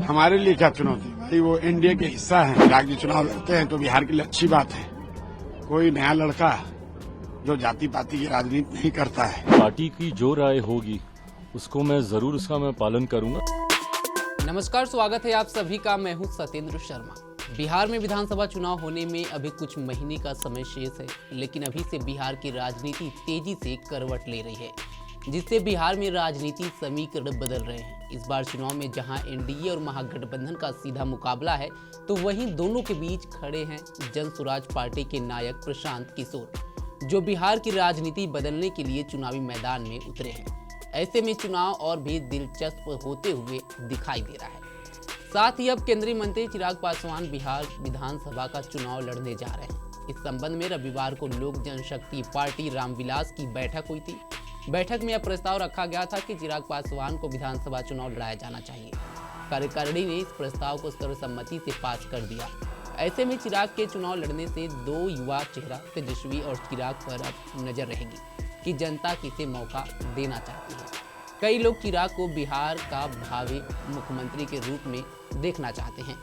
हमारे लिए क्या चुनौती भाई, वो एनडीए के हिस्सा है। चिराग जी चुनाव लड़ते हैं तो बिहार के लिए अच्छी बात है। कोई नया लड़का जो जाति पाति की राजनीति नहीं करता है। पार्टी की जो राय होगी उसको मैं जरूर उसका पालन करूंगा। नमस्कार, स्वागत है आप सभी का। मैं हूं सत्येंद्र शर्मा। बिहार में विधानसभा चुनाव होने में अभी कुछ महीने का समय शेष है, लेकिन अभी से बिहार की राजनीति तेजी से करवट ले रही है, जिससे बिहार में राजनीति समीकरण बदल रहे हैं। इस बार चुनाव में जहां एनडीए और महागठबंधन का सीधा मुकाबला है, तो वहीं दोनों के बीच खड़े हैं जन स्वराज पार्टी के नायक प्रशांत किशोर, जो बिहार की राजनीति बदलने के लिए चुनावी मैदान में उतरे हैं। ऐसे में चुनाव और भी दिलचस्प होते हुए दिखाई दे रहा है। साथ ही अब केंद्रीय मंत्री चिराग पासवान बिहार विधानसभा का चुनाव लड़ने जा रहे हैं। इस संबंध में रविवार को लोक जनशक्ति पार्टी रामविलास की बैठक हुई थी। बैठक में यह प्रस्ताव रखा गया था कि चिराग पासवान को विधानसभा चुनाव लड़ाया जाना चाहिए। कार्यकारिणी ने इस प्रस्ताव को सर्वसम्मति से पास कर दिया। ऐसे में चिराग के चुनाव लड़ने से दो युवा चेहरा तेजस्वी और चिराग पर अब नजर रहेगी कि जनता किसे मौका देना चाहती है। कई लोग चिराग को बिहार का भावी मुख्यमंत्री के रूप में देखना चाहते हैं,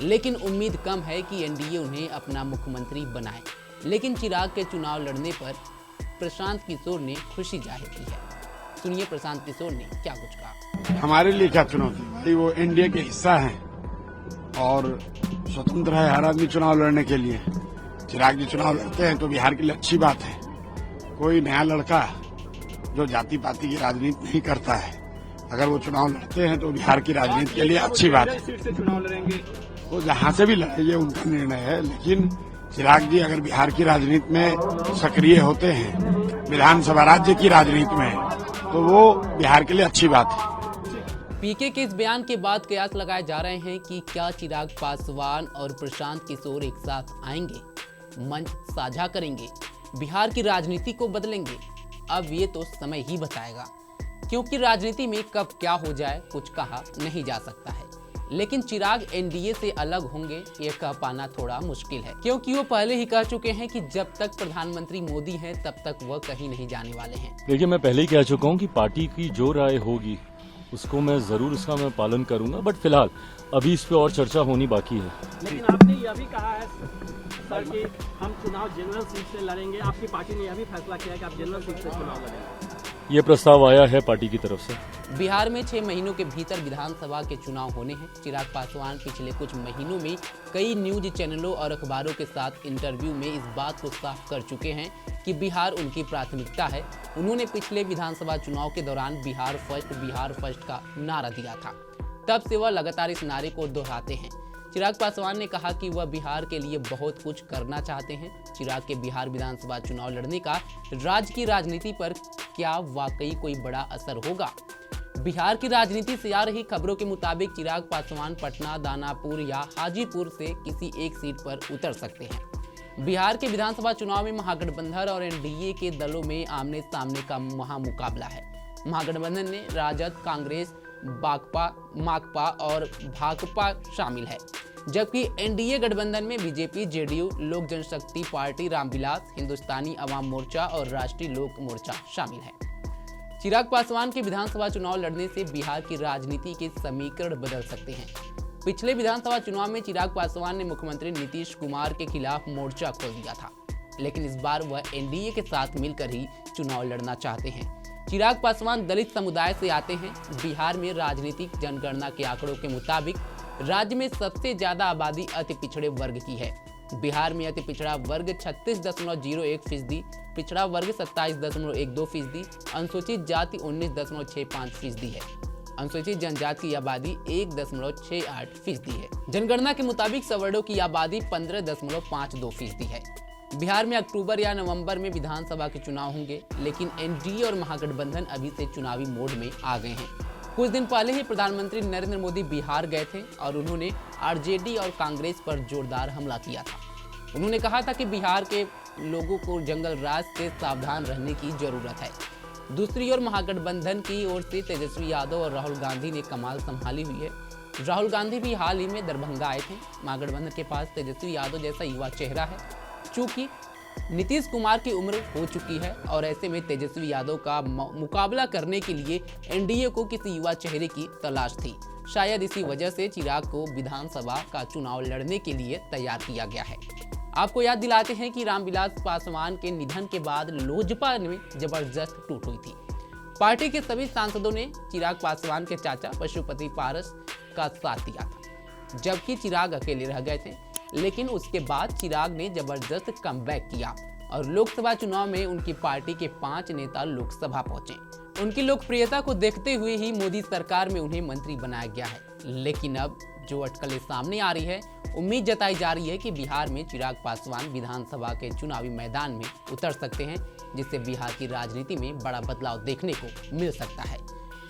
लेकिन उम्मीद कम है कि एनडीए उन्हें अपना मुख्यमंत्री बनाए। लेकिन चिराग के चुनाव लड़ने पर प्रशांत किशोर ने खुशी जाहिर की है। सुनिए प्रशांत किशोर ने क्या कुछ कहा। हमारे लिए क्या चुनौती भाई, वो एनडीए के हिस्सा है और स्वतंत्र है हर आदमी चुनाव लड़ने के लिए। चिराग जी चुनाव लड़ते हैं तो बिहार के लिए अच्छी बात है। कोई नया लड़का जो जाति पाति की राजनीति नहीं करता है, अगर वो चुनाव लड़ते हैं तो बिहार की राजनीति के लिए अच्छी बात है। सीट से चुनाव लड़ेंगे, वो जहां से भी लड़े ये उनका निर्णय है, लेकिन चिराग जी अगर बिहार की राजनीति में सक्रिय होते हैं, विधानसभा राज्य की राजनीति में, तो वो बिहार के लिए अच्छी बात है। पीके के इस बयान के बाद कयास लगाए जा रहे हैं कि क्या चिराग पासवान और प्रशांत किशोर एक साथ आएंगे, मंच साझा करेंगे, बिहार की राजनीति को बदलेंगे। अब ये तो समय ही बताएगा, क्योंकि राजनीति में कब क्या हो जाए कुछ कहा नहीं जा सकता है। लेकिन चिराग एनडीए से अलग होंगे ये कह पाना थोड़ा मुश्किल है, क्योंकि वो पहले ही कह चुके हैं कि जब तक प्रधानमंत्री मोदी हैं तब तक वह कहीं नहीं जाने वाले हैं। देखिए, मैं पहले ही कह चुका हूँ कि पार्टी की जो राय होगी उसको मैं जरूर उसका पालन करूंगा, बट फिलहाल अभी इस पे और चर्चा होनी बाकी है। लेकिन आपने यह भी कहा है सर कि हम चुनाव जनरल सीट से लड़ेंगे। आपकी पार्टी ने यह भी फैसला किया है कि आप जनरल सीट से चुनाव लड़ेंगे। ये प्रस्ताव आया है पार्टी की तरफ से। बिहार में 6 महीनों के भीतर विधानसभा के चुनाव होने हैं। चिराग पासवान पिछले कुछ महीनों में कई न्यूज चैनलों और अखबारों के साथ इंटरव्यू में इस बात को साफ कर चुके हैं कि बिहार उनकी प्राथमिकता है। उन्होंने पिछले विधानसभा चुनाव के दौरान बिहार फर्स्ट का नारा दिया था। तब से वह लगातार इस नारे को दोहराते हैं। चिराग पासवान ने कहा कि वह बिहार के लिए बहुत कुछ करना चाहते हैं। चिराग के बिहार विधानसभा चुनाव लड़ने का राज्य की राजनीति पर क्या वाकई कोई बड़ा असर होगा? बिहार की राजनीति से आ रही खबरों के मुताबिक चिराग पासवान पटना, दानापुर या हाजीपुर से किसी एक सीट पर उतर सकते हैं। बिहार के विधानसभा चुनाव में महागठबंधन और एनडीए के दलों में आमने सामने का महामुकाबला है। महागठबंधन ने राजद, कांग्रेस, माकपा और भाकपा शामिल है, जबकि एनडीए गठबंधन में बीजेपी, जेडीयू, लोक जनशक्ति पार्टी रामविलास, हिंदुस्तानी अवाम मोर्चा और राष्ट्रीय लोक मोर्चा शामिल है। चिराग पासवान के विधानसभा चुनाव लड़ने से बिहार की राजनीति के समीकरण बदल सकते हैं। पिछले विधानसभा चुनाव में चिराग पासवान ने मुख्यमंत्री नीतीश कुमार के खिलाफ मोर्चा खोल दिया था, लेकिन इस बार वह एनडीए के साथ मिलकर ही चुनाव लड़ना चाहते हैं। चिराग पासवान दलित समुदाय से आते हैं। बिहार में राजनीतिक जनगणना के आंकड़ों के मुताबिक राज्य में सबसे ज्यादा आबादी अति पिछड़े वर्ग की है। बिहार में अति पिछड़ा वर्ग 36.01%, पिछड़ा वर्ग 27.12%, अनुसूचित जाति 19.65% है। अनुसूचित जनजाति की आबादी 1.68% है। जनगणना के मुताबिक सवर्णों की आबादी 15.52% है। बिहार में अक्टूबर या नवंबर में विधानसभा के चुनाव होंगे, लेकिन एनडीए और महागठबंधन अभी से चुनावी मोड में आ गए हैं। कुछ दिन पहले ही प्रधानमंत्री नरेंद्र मोदी बिहार गए थे और उन्होंने आरजेडी और कांग्रेस पर जोरदार हमला किया था। उन्होंने कहा था कि बिहार के लोगों को जंगल राज से सावधान रहने की जरूरत है। दूसरी ओर महागठबंधन की ओर से तेजस्वी यादव और राहुल गांधी ने कमाल संभाली हुई है। राहुल गांधी भी हाल ही में दरभंगा आए थे। महागठबंधन के पास तेजस्वी यादव जैसा युवा चेहरा है। चूंकि नीतीश कुमार की उम्र हो चुकी है और ऐसे में तेजस्वी यादव का मुकाबला करने के लिए एनडीए को किसी युवा चेहरे की तलाश थी। शायद इसी वजह से चिराग को विधानसभा का चुनाव लड़ने के लिए तैयार किया गया है। आपको याद दिलाते हैं कि रामविलास पासवान के निधन के बाद लोजपा में जबरदस्त टूट हुई थी। पार्टी के सभी सांसदों ने चिराग पासवान के चाचा पशुपति पारस का साथ दिया था, जबकि चिराग अकेले रह गए थे। लेकिन उसके बाद चिराग ने जबरदस्त कमबैक किया और लोकसभा चुनाव में उनकी पार्टी के 5 नेता लोकसभा पहुंचे। उनकी लोकप्रियता को देखते हुए ही मोदी सरकार में उन्हें मंत्री बनाया गया है। लेकिन अब जो अटकलें सामने आ रही है, उम्मीद जताई जा रही है कि बिहार में चिराग पासवान विधानसभा के चुनावी मैदान में उतर सकते हैं, जिससे बिहार की राजनीति में बड़ा बदलाव देखने को मिल सकता है।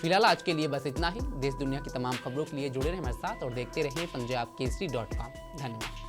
फिलहाल आज के लिए बस इतना ही। देश दुनिया की तमाम खबरों के लिए जुड़े रहें हमारे साथ और देखते रहें punjabkesari.com। धन्यवाद।